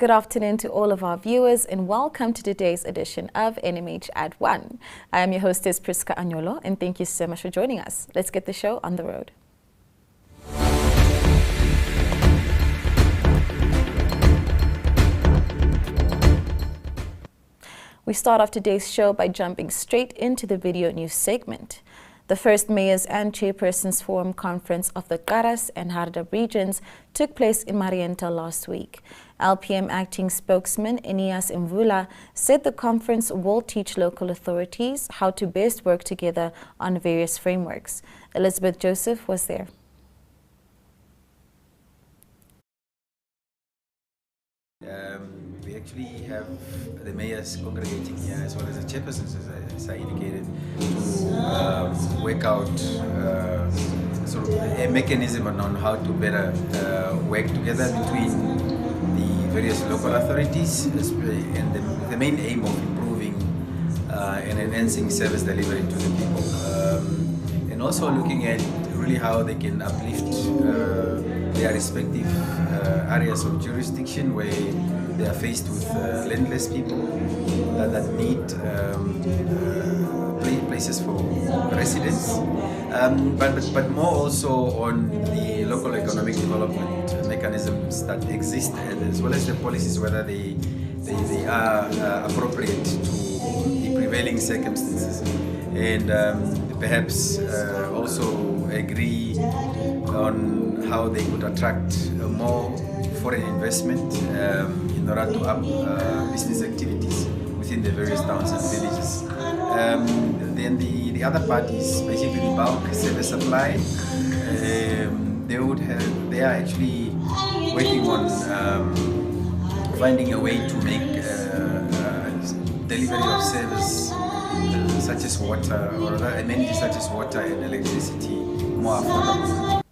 Good afternoon to all of our viewers and welcome to today's edition of NMH at 1. I am your hostess Priska Anyolo and thank you so much for joining us. Let's get the show on the road. We start off today's show by jumping straight into the video news segment. The first Mayors and Chairpersons Forum Conference of the Karas and Hardap regions took place in Marienta last week. LPM acting spokesman Enias Mvula said the conference will teach local authorities how to best work together on various frameworks. Elizabeth Joseph was there. We actually have the mayors congregating here as well as the chairpersons, as I indicated, to work out sort of a mechanism on how to better work together between the various local authorities, and the main aim of improving and enhancing service delivery to the people, and also looking at really how they can uplift their respective areas of jurisdiction where they are faced with landless people that need places for residents, but more also on the local economic development mechanisms that exist, as well as the policies, whether they are appropriate to the prevailing circumstances, and perhaps also agree on how they could attract more foreign investment in order to up business activities within the various towns and villages. Then the other part is basically bulk service supply. They are actually working on finding a way to make delivery of service such as water, or other amenities such as water and electricity, more affordable.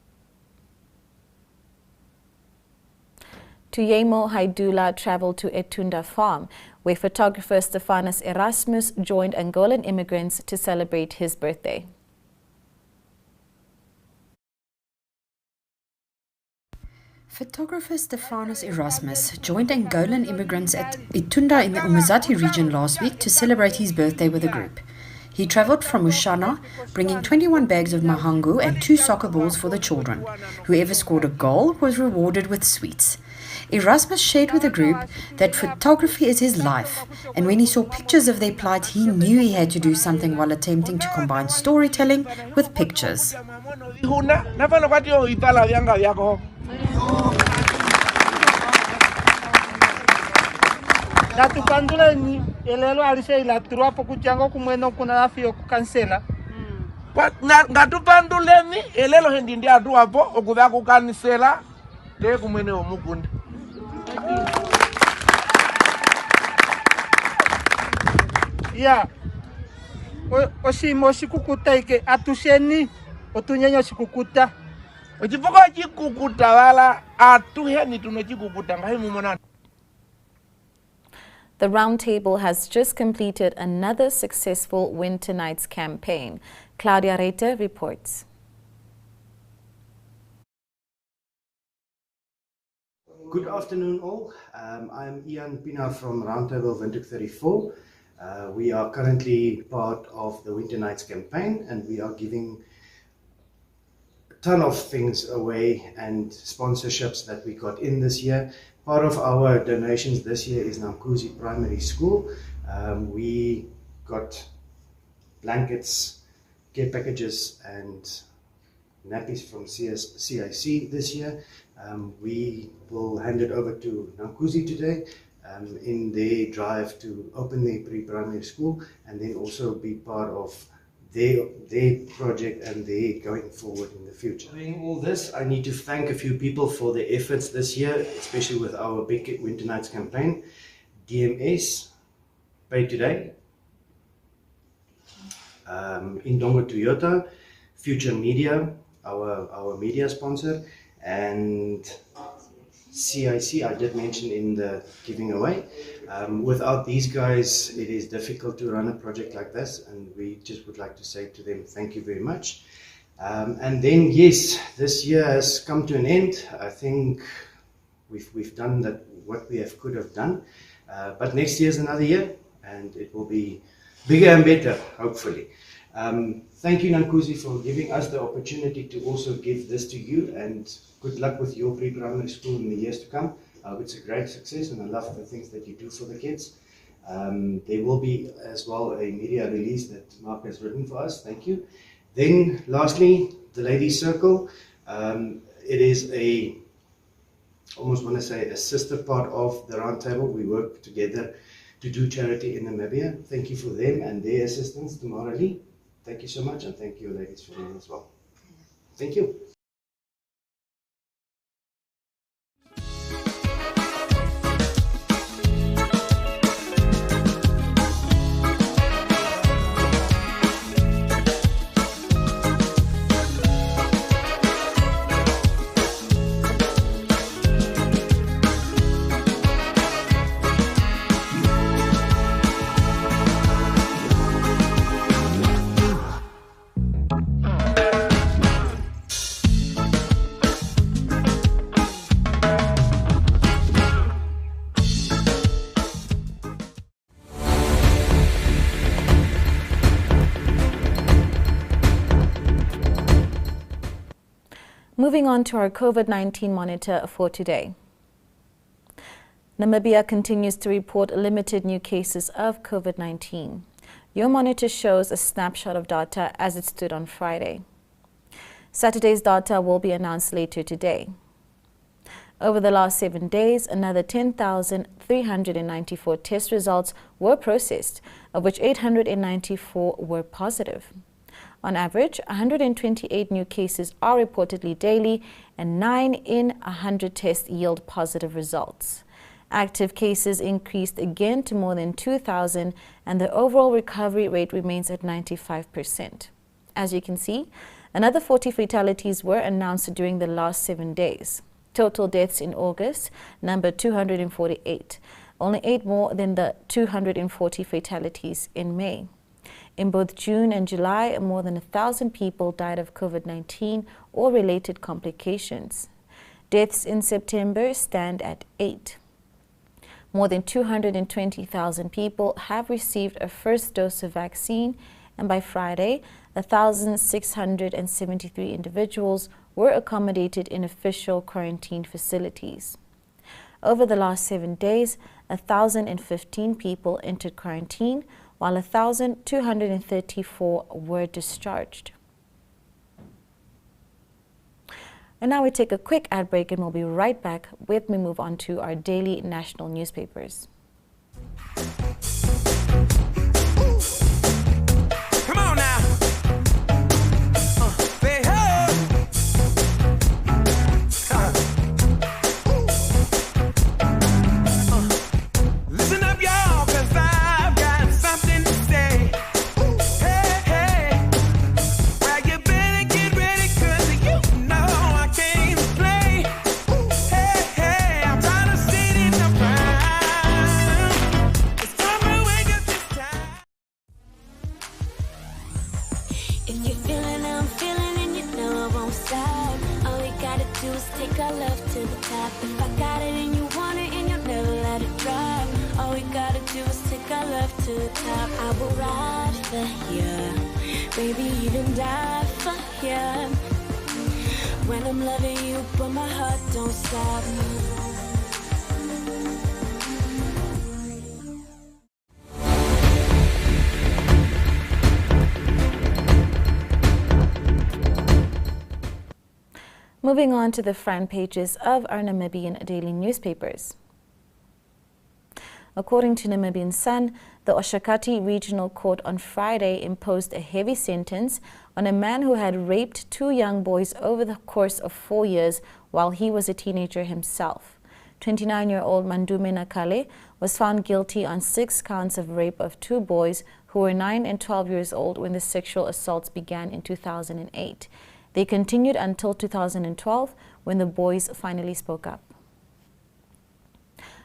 Tuyemo Haidula traveled to Etunda Farm, where photographer Stephanus Erasmus joined Angolan immigrants to celebrate his birthday. Photographer Stephanus Erasmus joined Angolan immigrants at Etunda in the Umazati region last week to celebrate his birthday with a group. He travelled from Ushana, bringing 21 bags of mahangu and 2 soccer balls for the children. Whoever scored a goal was rewarded with sweets. Erasmus shared with the group that photography is his life, and when he saw pictures of their plight, he knew he had to do something while attempting to combine storytelling with pictures. Yeah. Oshimo shikukuta ike atusheni otunyenyo shikukuta. Ojipoka chikukuta wala atuheni tunachikukuta ngahimu mwana. The Roundtable has just completed another successful Winter Nights campaign. Claudia Reiter reports. Good afternoon all. I'm Ian Pina from Roundtable Windhoek 34. We are currently part of the Winter Nights campaign, and we are giving a ton of things away and sponsorships that we got in this year. Part of our donations this year is Namkuzi Primary School. We got blankets, care packages and nappies from CIC this year. We will hand it over to Namkuzi today in their drive to open their pre-primary school, and then also be part of their project and their going forward in the future. Doing all this, I need to thank a few people for their efforts this year, especially with our big Winter Nights campaign. DMS, Pay Today, Indongo Toyota, Future Media, our media sponsor, and CIC, I did mention in the giving away. Without these guys, it is difficult to run a project like this, and we just would like to say to them, thank you very much. And then, yes, this year has come to an end. I think we've done that what we could have done. But next year is another year, and it will be bigger and better, hopefully. Thank you, Nankuzi, for giving us the opportunity to also give this to you, and good luck with your pre-primary school in the years to come. It's a great success, and I love the things that you do for the kids. There will be as well a media release that Mark has written for us. Thank you. Then lastly, the Ladies Circle. It is almost want to say a sister part of the Roundtable. We work together to do charity in Namibia. Thank you for them and their assistance to Marali. Thank you so much, and thank you, ladies, for them as well. Thank you. Moving on to our COVID-19 monitor for today. Namibia continues to report limited new cases of COVID-19. Your monitor shows a snapshot of data as it stood on Friday. Saturday's data will be announced later today. Over the last 7 days, another 10,394 test results were processed, of which 894 were positive. On average, 128 new cases are reportedly daily, and 9 in 100 tests yield positive results. Active cases increased again to more than 2,000, and the overall recovery rate remains at 95%. As you can see, another 40 fatalities were announced during the last 7 days. Total deaths in August numbered 248, only 8 more than the 240 fatalities in May. In both June and July, more than 1,000 people died of COVID-19 or related complications. Deaths in September stand at 8. More than 220,000 people have received a first dose of vaccine, and by Friday, 1,673 individuals were accommodated in official quarantine facilities. Over the last 7 days, 1,015 people entered quarantine, while 1,234 were discharged. And now we take a quick ad break, and we'll be right back with we move on to our daily national newspapers. Come on now. Say ho. Listen up, y'all, 'cause I've got something to say. Hey, hey. Well, you better get ready, 'cause you know I came to play. Hey, hey, I'm trying to sit in the ground. It's time to wake up this time. If you're feeling how I'm feeling, and you know I won't stop. All we gotta do is take our love to the top. If I got it and you want it, and you'll never let it drop. All we gotta do is take our love to the top. I will ride for you, baby, even die for you. When I'm loving you, but my heart don't stop. Moving on to the front pages of our Namibian daily newspapers. According to Namibian Sun, the Oshakati Regional Court on Friday imposed a heavy sentence on a man who had raped 2 young boys over the course of 4 years while he was a teenager himself. 29-year-old Mandume Nakale was found guilty on 6 counts of rape of 2 boys who were 9 and 12 years old when the sexual assaults began in 2008. They continued until 2012, when the boys finally spoke up.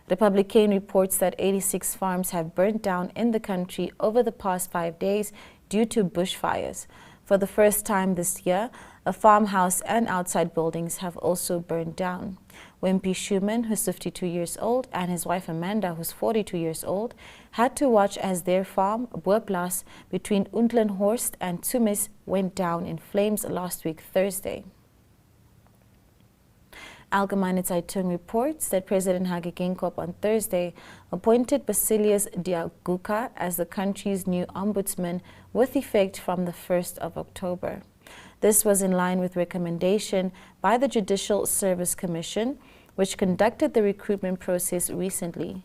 Republican reports that 86 farms have burnt down in the country over the past 5 days due to bushfires. For the first time this year, a farmhouse and outside buildings have also burned down. Wimpy Schumann, who's 52 years old, and his wife Amanda, who's 42 years old, had to watch as their farm, Boerplaas, between Untlenhorst and Tsumis, went down in flames last week, Thursday. Algemeine Zeitung reports that President Hage Geingob on Thursday appointed Basilius Diaguka as the country's new ombudsman with effect from the 1st of October. This was in line with recommendation by the Judicial Service Commission, which conducted the recruitment process recently.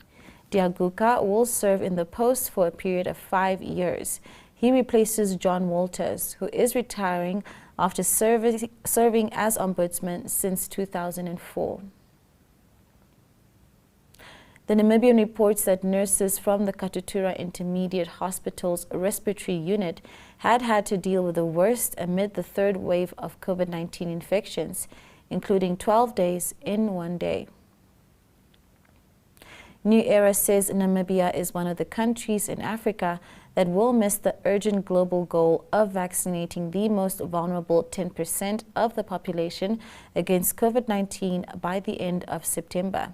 Diaguka will serve in the post for a period of 5 years. He replaces John Walters, who is retiring after serving as ombudsman since 2004. The Namibian reports that nurses from the Katutura Intermediate Hospital's respiratory unit had to deal with the worst amid the third wave of COVID-19 infections, including 12 days in 1 day. New Era says Namibia is one of the countries in Africa that will miss the urgent global goal of vaccinating the most vulnerable 10% of the population against COVID-19 by the end of September.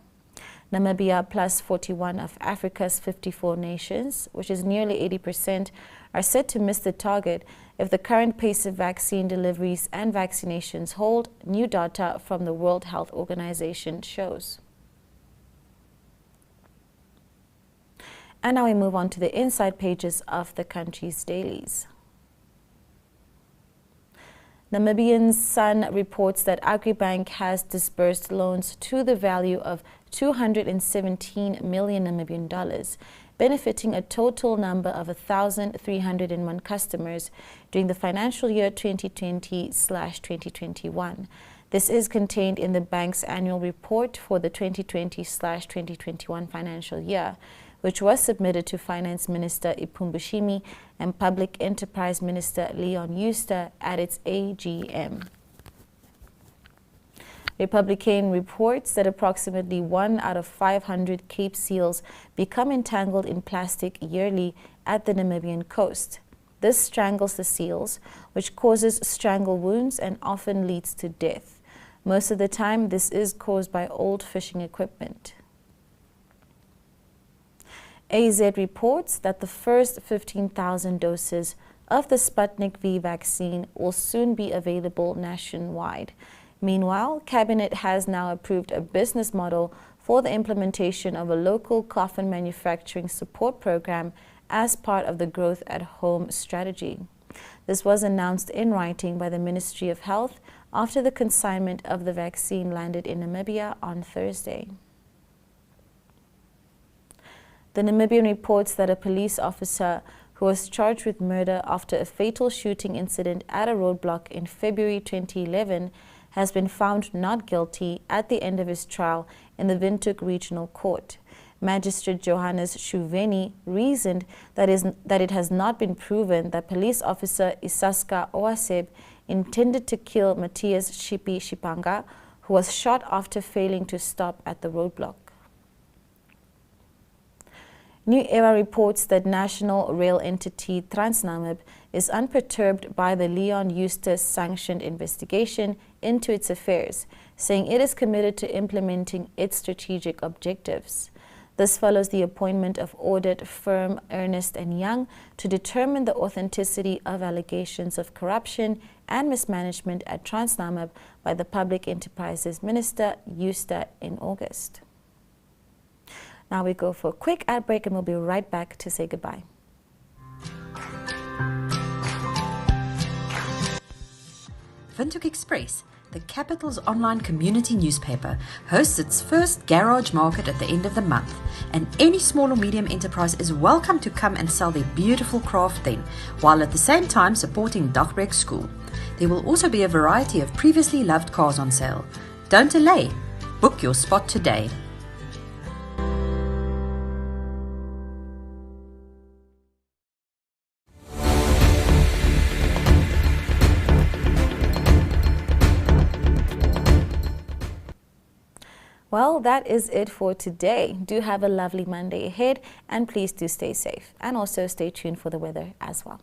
Namibia, plus 41 of Africa's 54 nations, which is nearly 80%, are set to miss the target if the current pace of vaccine deliveries and vaccinations hold, new data from the World Health Organization shows. And now we move on to the inside pages of the country's dailies. Namibian Sun reports that Agribank has disbursed loans to the value of 217 million Namibian dollars, benefiting a total number of 1,301 customers during the financial year 2020/2021. This is contained in the bank's annual report for the 2020/2021 financial year, which was submitted to Finance Minister Ipumbushimi and Public Enterprise Minister Leon Schuster at its AGM. Republican reports that approximately 1 out of 500 Cape seals become entangled in plastic yearly at the Namibian coast. This strangles the seals, which causes strangle wounds and often leads to death. Most of the time, this is caused by old fishing equipment. AZ reports that the first 15,000 doses of the Sputnik V vaccine will soon be available nationwide. Meanwhile, Cabinet has now approved a business model for the implementation of a local coffin manufacturing support program as part of the Growth at Home strategy. This was announced in writing by the Ministry of Health after the consignment of the vaccine landed in Namibia on Thursday. The Namibian reports that a police officer who was charged with murder after a fatal shooting incident at a roadblock in February 2011 has been found not guilty at the end of his trial in the Windhoek Regional Court. Magistrate Johannes Shuveni reasoned that it has not been proven that police officer Isaska Oaseb intended to kill Matthias Shipi Shipanga, who was shot after failing to stop at the roadblock. New Era reports that national rail entity Transnamib is unperturbed by the Leon Schuster sanctioned investigation into its affairs, saying it is committed to implementing its strategic objectives. This follows the appointment of audit firm Ernst & Young to determine the authenticity of allegations of corruption and mismanagement at Transnamib by the Public Enterprises Minister Schuster in August. Now we go for a quick ad break and we'll be right back to say goodbye. Windhoek Express, the capital's online community newspaper, hosts its first garage market at the end of the month, and any small or medium enterprise is welcome to come and sell their beautiful craft then, while at the same time supporting Dagbreek School. There will also be a variety of previously loved cars on sale. Don't delay. Book your spot today. Well, that is it for today. Do have a lovely Monday ahead, and please do stay safe and also stay tuned for the weather as well.